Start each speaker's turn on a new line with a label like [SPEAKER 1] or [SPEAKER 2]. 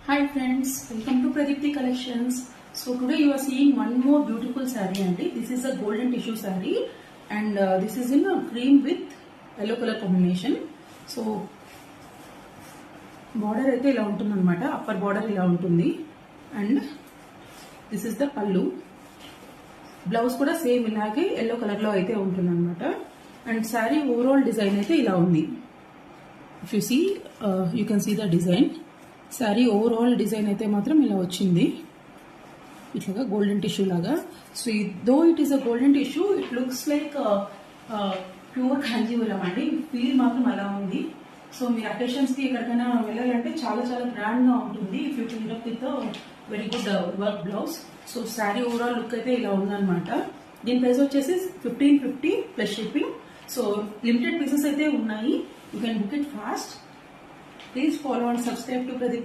[SPEAKER 1] Hi friends, welcome to Pradipti Collections. So today you are seeing one more beautiful saree and this is a golden tissue saree and this is in a cream with yellow color combination. So border అయితే ఇలా ఉంటుందన్నమాట, upper border ఇలా ఉంటుంది and this is the పల్లు. Blouse కూడా same ఇలాగే yellow colour లో అయితే ఉంటుందన్నమాట అండ్ సారీ ఓవరాల్ డిజైన్ అయితే ఇలా ఉంది. If you see you can see the design. Sari overall design అయితే మాత్రం ఇలా వచ్చింది, ఇట్లాగా గోల్డెన్ టిష్యూ లాగా. So though it is a golden tissue, it looks like pure Kanjeevaram అండి. ఫీల్ మాత్రం అలా ఉంది. సో మీరు అకేషన్స్కి ఎక్కడికైనా వెళ్ళాలంటే చాలా చాలా గ్రాండ్గా ఉంటుంది. If you can up with very good work blouse. So sari overall look అయితే ఇలా ఉందన్నమాట. దీని ప్రైస్ వచ్చేసి 1550 plus shipping. So limited pieces అయితే ఉన్నాయి. You can book it fast. Please follow and subscribe to Pradipti.